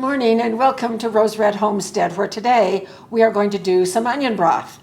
morning and welcome to Rose Red Homestead, where today we are going to do some onion broth.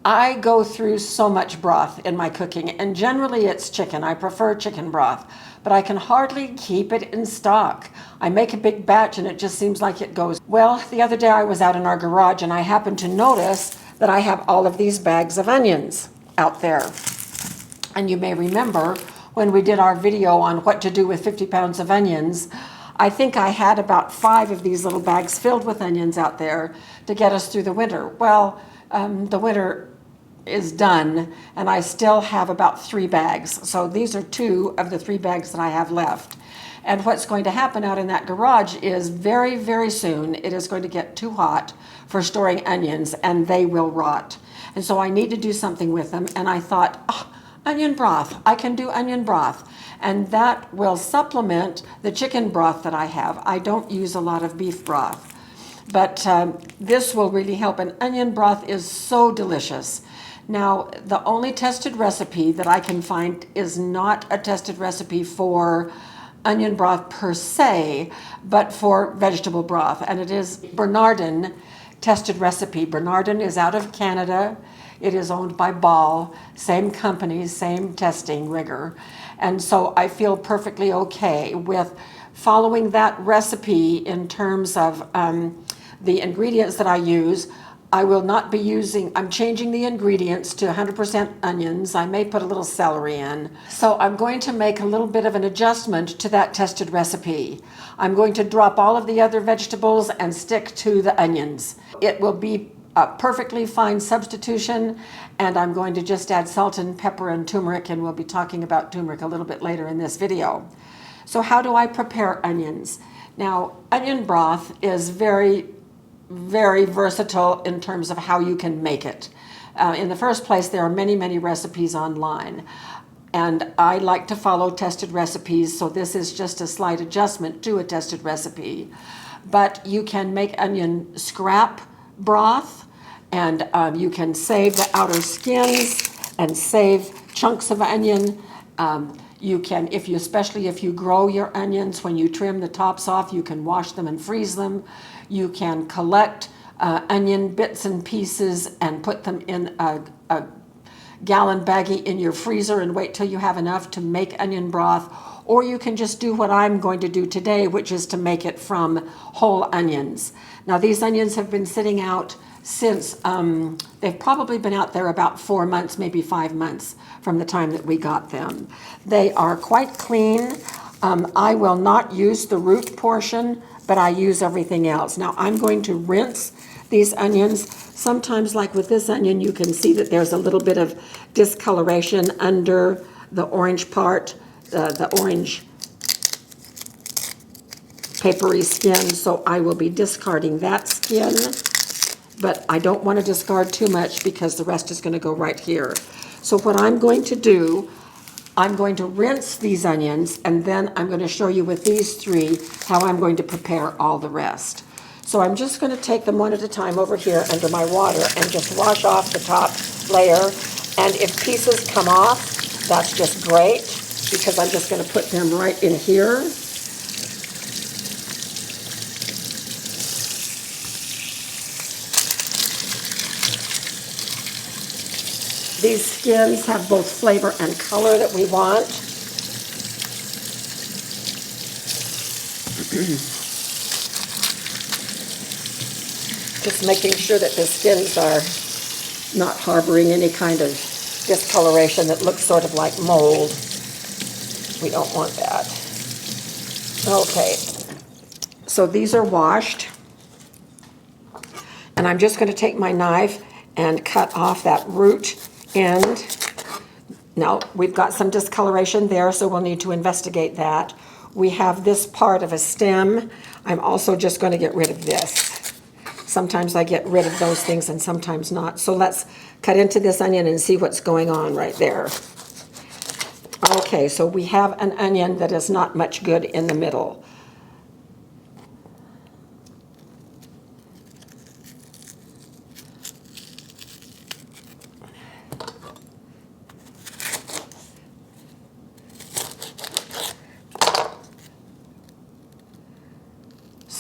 I go through so much broth in my cooking, and generally it's chicken. I prefer chicken broth, but I can hardly keep it in stock. I make a big batch and it just seems like it goes. Well, the other day I was out in our garage and I happened to notice that I have all of these bags of onions out there. And you may remember when we did our video on what to do with 50 pounds of onions, I think I had about 5 of these little bags filled with onions out there to get us through the winter. Well, the winter is done and I still have about 3 bags. So these are 2 of the 3 bags that I have left. And what's going to happen out in that garage is very, very soon it is going to get too hot for storing onions and they will rot. And so I need to do something with them, and I thought, oh, onion broth. I can do onion broth, and that will supplement the chicken broth that I have. I don't use a lot of beef broth, but this will really help. And onion broth is so delicious. Now, the only tested recipe that I can find is not a tested recipe for onion broth per se, but for vegetable broth, and it is Bernardin tested recipe. Bernardin is out of Canada. It is owned by Ball, same company, same testing rigor. And so I feel perfectly okay with following that recipe in terms of the ingredients that I use. I will not be using, I'm changing the ingredients to 100% onions. I may put a little celery in. So I'm going to make a little bit of an adjustment to that tested recipe. I'm going to drop all of the other vegetables and stick to the onions. It will be a perfectly fine substitution, and I'm going to just add salt and pepper and turmeric, and we'll be talking about turmeric a little bit later in this video. So how do I prepare onions? Now, onion broth is very versatile in terms of how you can make it. In the first place, there are many recipes online, and I like to follow tested recipes, so this is just a slight adjustment to a tested recipe. But you can make onion scrap broth, and you can save the outer skins and save chunks of onion. You can, especially if you grow your onions, when you trim the tops off, you can wash them and freeze them. You can collect onion bits and pieces and put them in a gallon baggie in your freezer and wait till you have enough to make onion broth. Or you can just do what I'm going to do today, which is to make it from whole onions. Now, these onions have been sitting out since, they've probably been out there about 4 months, maybe 5 months from the time that we got them. They are quite clean. I will not use the root portion, but I use everything else. Now, I'm going to rinse these onions. Sometimes, like with this onion, you can see that there's a little bit of discoloration under the orange part, the orange papery skin, so I will be discarding that skin, but I don't want to discard too much because the rest is going to go right here. So what I'm going to do, I'm going to rinse these onions, and then I'm going to show you with these 3 how I'm going to prepare all the rest. So I'm just going to take them one at a time over here under my water and just wash off the top layer, and if pieces come off, that's just great, because I'm just going to put them right in here. These skins have both flavor and color that we want. Just making sure that the skins are not harboring any kind of discoloration that looks sort of like mold. We don't want that. Okay, so these are washed, and I'm just going to take my knife and cut off that root end. Now, we've got some discoloration there, so we'll need to investigate that. We have this part of a stem. I'm also just going to get rid of this. Sometimes I get rid of those things and sometimes not. So let's cut into this onion and see what's going on right there. Okay, so we have an onion that is not much good in the middle.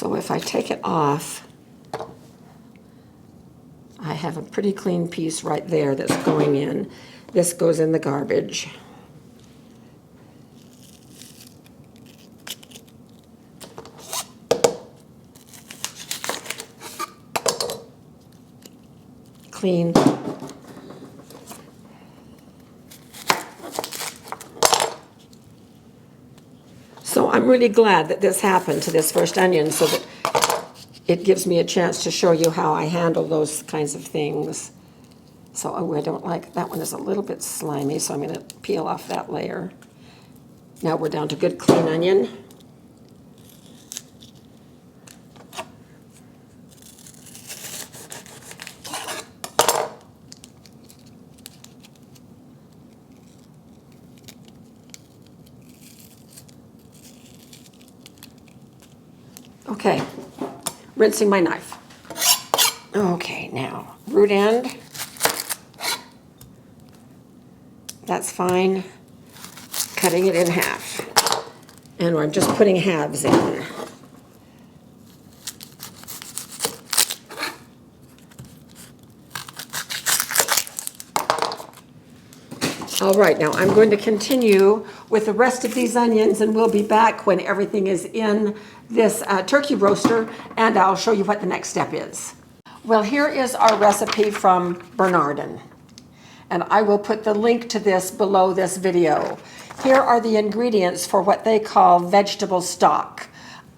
So if I take it off, I have a pretty clean piece right there that's going in. This goes in the garbage. Clean. So I'm really glad that this happened to this first onion, so that it gives me a chance to show you how I handle those kinds of things. So I don't like, that one is a little bit slimy, so I'm going to peel off that layer. Now we're down to good clean onion. Okay, rinsing my knife. Okay, now root end. That's fine. Cutting it in half. And I'm just putting halves in. All right, now I'm going to continue with the rest of these onions, and we'll be back when everything is in this turkey roaster, and I'll show you what the next step is. Well, here is our recipe from Bernardin, and I will put the link to this below this video. Here are the ingredients for what they call vegetable stock.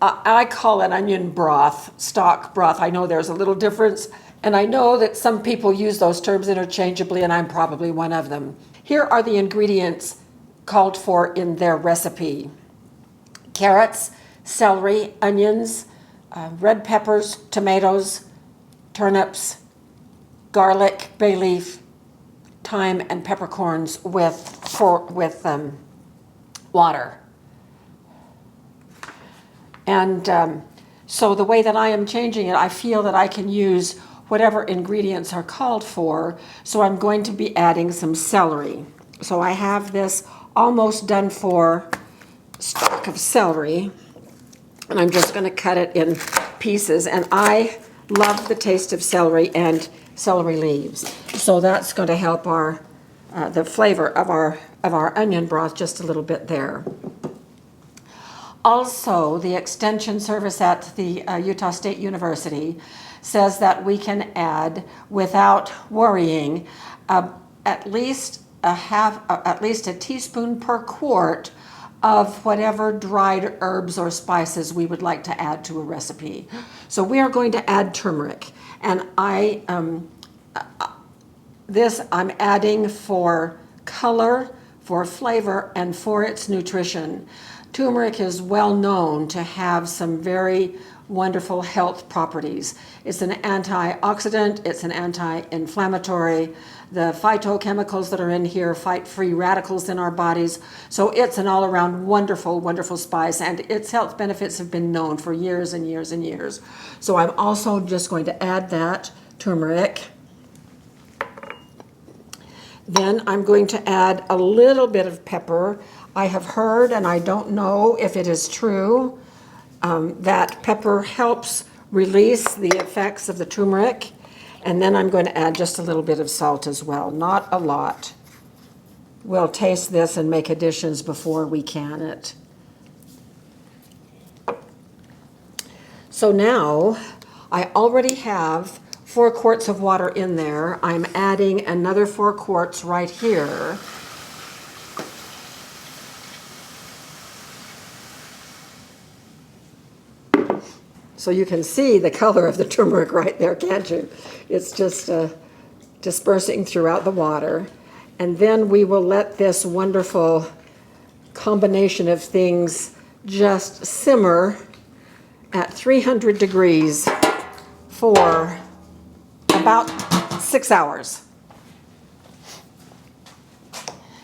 I call it onion broth, stock broth. I know there's a little difference, and I know that some people use those terms interchangeably, and I'm probably one of them. Here are the ingredients called for in their recipe: carrots, celery, onions, red peppers, tomatoes, turnips, garlic, bay leaf, thyme, and peppercorns with water. And so the way that I am changing it, I feel that I can use whatever ingredients are called for. So I'm going to be adding some celery. So I have this almost done for stalk of celery, and I'm just going to cut it in pieces. And I love the taste of celery and celery leaves. So that's going to help our the flavor of our onion broth just a little bit there. Also, the extension service at the Utah State University says that we can add, without worrying, at least a teaspoon per quart of whatever dried herbs or spices we would like to add to a recipe. So we are going to add turmeric, and I'm adding for color, for flavor, and for its nutrition. Turmeric is well known to have some very wonderful health properties. It's an antioxidant, it's an anti-inflammatory. The phytochemicals that are in here fight free radicals in our bodies. So it's an all-around wonderful, wonderful spice, and its health benefits have been known for years and years and years. So I'm also just going to add that turmeric. Then I'm going to add a little bit of pepper. I have heard, and I don't know if it is true, that pepper helps release the effects of the turmeric. And then I'm going to add just a little bit of salt as well, not a lot. We'll taste this and make additions before we can it. So now I already have 4 quarts of water in there. I'm adding another 4 quarts right here. So you can see the color of the turmeric right there, can't you? It's just dispersing throughout the water. And then we will let this wonderful combination of things just simmer at 300 degrees for about 6 hours.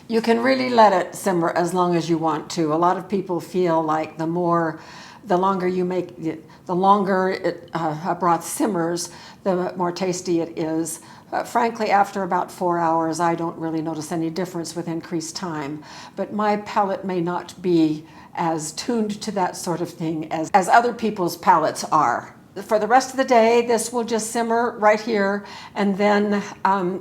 You can really let it simmer as long as you want to. A lot of people feel like the more the longer you make it, the longer a broth simmers, the more tasty it is. Frankly, after about 4 hours, I don't really notice any difference with increased time, but my palate may not be as tuned to that sort of thing as other people's palates are. For the rest of the day, this will just simmer right here, and then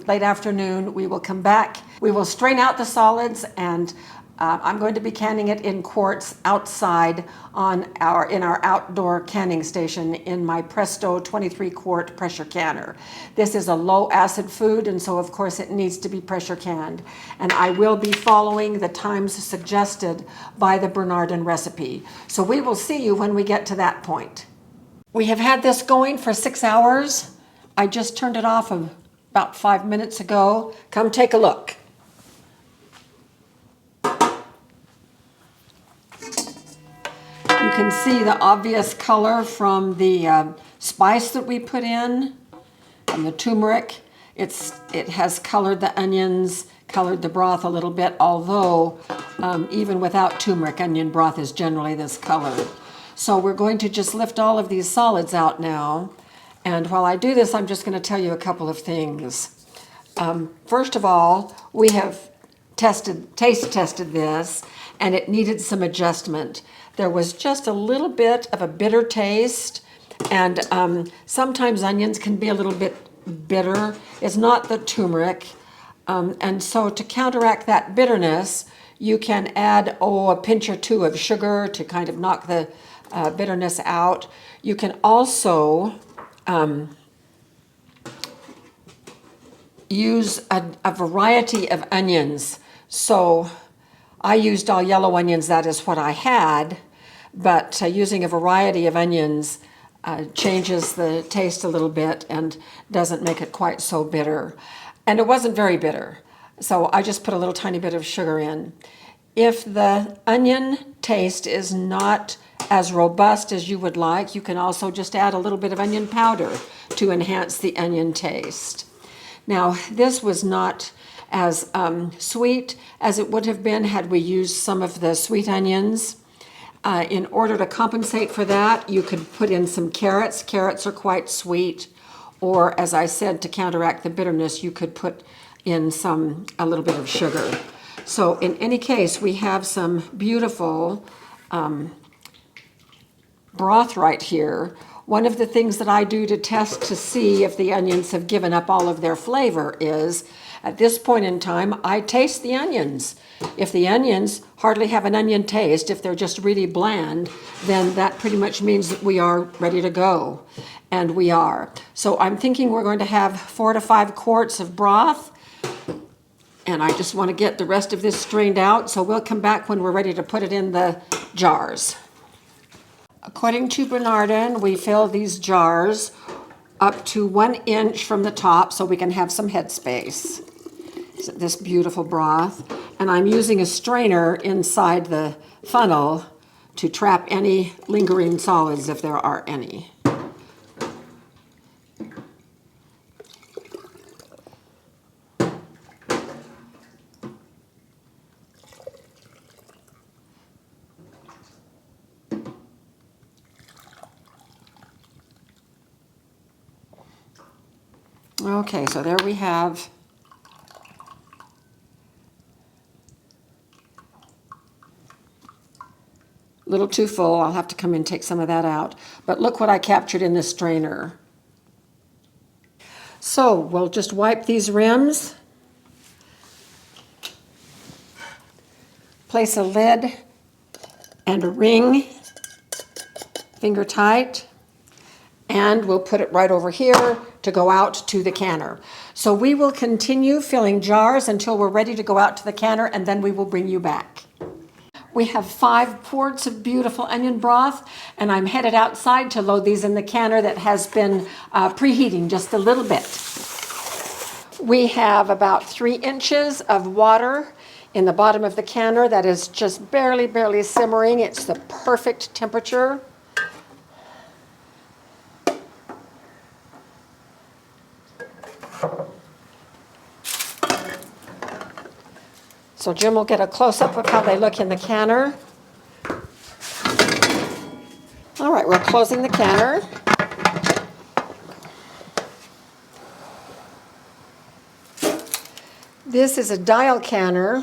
late afternoon we will come back. We will strain out the solids, and I'm going to be canning it in quarts outside in our outdoor canning station in my Presto 23-quart pressure canner. This is a low acid food, and so of course it needs to be pressure canned. And I will be following the times suggested by the Bernardin recipe. So we will see you when we get to that point. We have had this going for 6 hours. I just turned it off about 5 minutes ago. Come take a look. You can see the obvious color from the spice that we put in, and the turmeric. It has colored the onions, colored the broth a little bit, although even without turmeric, onion broth is generally this color. So we're going to just lift all of these solids out now. And while I do this, I'm just going to tell you a couple of things. First of all, we have taste tested this, and it needed some adjustment. There was just a little bit of a bitter taste, and sometimes onions can be a little bit bitter. It's not the turmeric. And so to counteract that bitterness, you can add, a pinch or two of sugar to kind of knock the bitterness out. You can also use a variety of onions. So I used all yellow onions, that is what I had, but using a variety of onions changes the taste a little bit and doesn't make it quite so bitter. And it wasn't very bitter, so I just put a little tiny bit of sugar in. If the onion taste is not as robust as you would like, you can also just add a little bit of onion powder to enhance the onion taste. Now, this was not as sweet as it would have been had we used some of the sweet onions. In order to compensate for that, you could put in some carrots. Carrots are quite sweet. Or, as I said, to counteract the bitterness, you could put in a little bit of sugar. So in any case, we have some beautiful broth right here. One of the things that I do to test to see if the onions have given up all of their flavor is, at this point in time, I taste the onions. If the onions hardly have an onion taste, if they're just really bland, then that pretty much means that we are ready to go. And we are. So I'm thinking we're going to have 4 to 5 quarts of broth. And I just want to get the rest of this strained out, so we'll come back when we're ready to put it in the jars. According to Bernardin, we fill these jars up to 1 inch from the top so we can have some headspace. This beautiful broth. And I'm using a strainer inside the funnel to trap any lingering solids if there are any. Okay, so there we have a little too full. I'll have to come in and take some of that out. But look what I captured in this strainer. So we'll just wipe these rims, place a lid and a ring, finger tight, and we'll put it right over here to go out to the canner. So we will continue filling jars until we're ready to go out to the canner, and then we will bring you back. We have 5 quarts of beautiful onion broth, and I'm headed outside to load these in the canner that has been preheating just a little bit. We have about 3 inches of water in the bottom of the canner that is just barely simmering. It's the perfect temperature. So Jim will get a close-up of how they look in the canner. All right, we're closing the canner. This is a dial canner.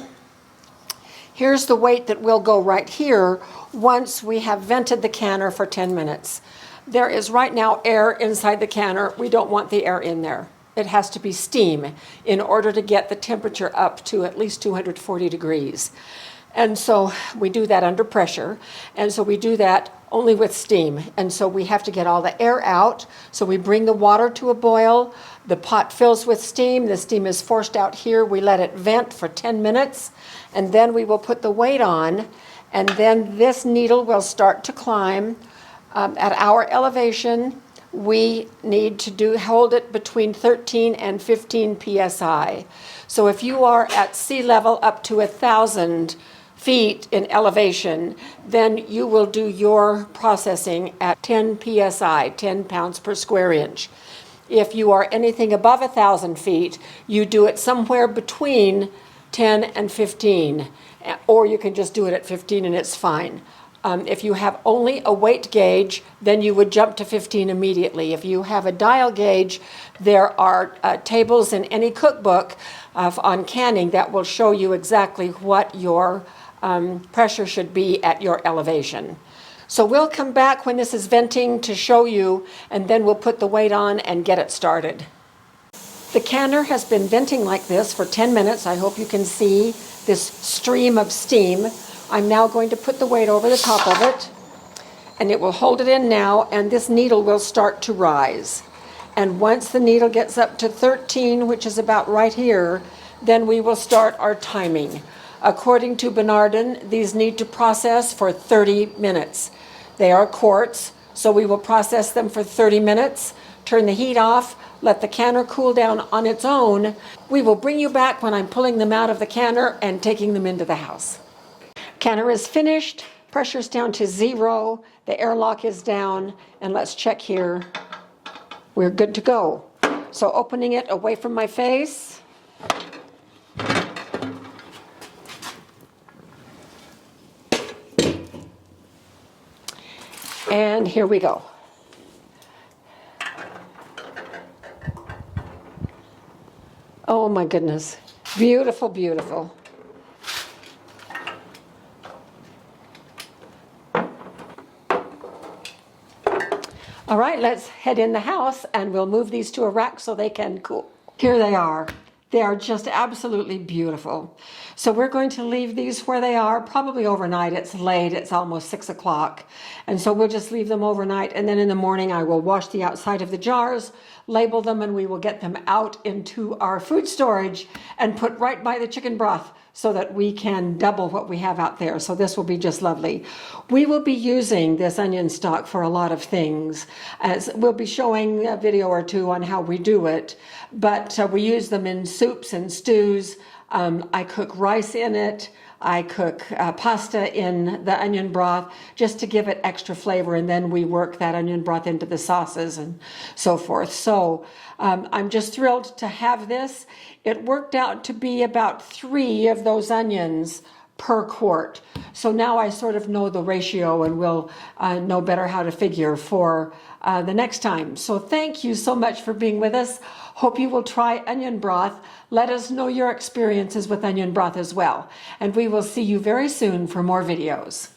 Here's the weight that will go right here once we have vented the canner for 10 minutes. There is right now air inside the canner. We don't want the air in there. It has to be steam in order to get the temperature up to at least 240 degrees. And so we do that under pressure. And so we do that only with steam. And so we have to get all the air out. So we bring the water to a boil. The pot fills with steam. The steam is forced out here. We let it vent for 10 minutes. And then we will put the weight on. And then this needle will start to climb. At our elevation, we need to hold it between 13 and 15 psi. So if you are at sea level up to 1,000 feet in elevation, then you will do your processing at 10 psi, 10 pounds per square inch. If you are anything above 1,000 feet, you do it somewhere between 10 and 15, or you can just do it at 15 and it's fine. If you have only a weight gauge, then you would jump to 15 immediately. If you have a dial gauge, there are tables in any cookbook on canning that will show you exactly what your pressure should be at your elevation. So we'll come back when this is venting to show you, and then we'll put the weight on and get it started. The canner has been venting like this for 10 minutes. I hope you can see this stream of steam. I'm now going to put the weight over the top of it, and it will hold it in now, and this needle will start to rise. And once the needle gets up to 13, which is about right here, then we will start our timing. According to Bernardin, these need to process for 30 minutes. They are quartz, so we will process them for 30 minutes, turn the heat off, let the canner cool down on its own. We will bring you back when I'm pulling them out of the canner and taking them into the house. Canner is finished, pressure's down to 0, the airlock is down, and let's check here. We're good to go. So opening it away from my face. And here we go. Oh my goodness, beautiful, beautiful. All right, let's head in the house and we'll move these to a rack so they can cool. Here they are. They are just absolutely beautiful. So we're going to leave these where they are, probably overnight. It's late, it's almost 6 o'clock. And so we'll just leave them overnight. And then in the morning, I will wash the outside of the jars, label them, and we will get them out into our food storage and put right by the chicken broth so that we can double what we have out there. So this will be just lovely. We will be using this onion stock for a lot of things. As we'll be showing a video or two on how we do it, but we use them in soups and stews. I cook rice in it. I cook pasta in the onion broth just to give it extra flavor, and then we work that onion broth into the sauces and so forth. So I'm just thrilled to have this. It worked out to be about 3 of those onions per quart. So now I sort of know the ratio and will know better how to figure for the next time. So thank you so much for being with us. Hope you will try onion broth. Let us know your experiences with onion broth as well. And we will see you very soon for more videos.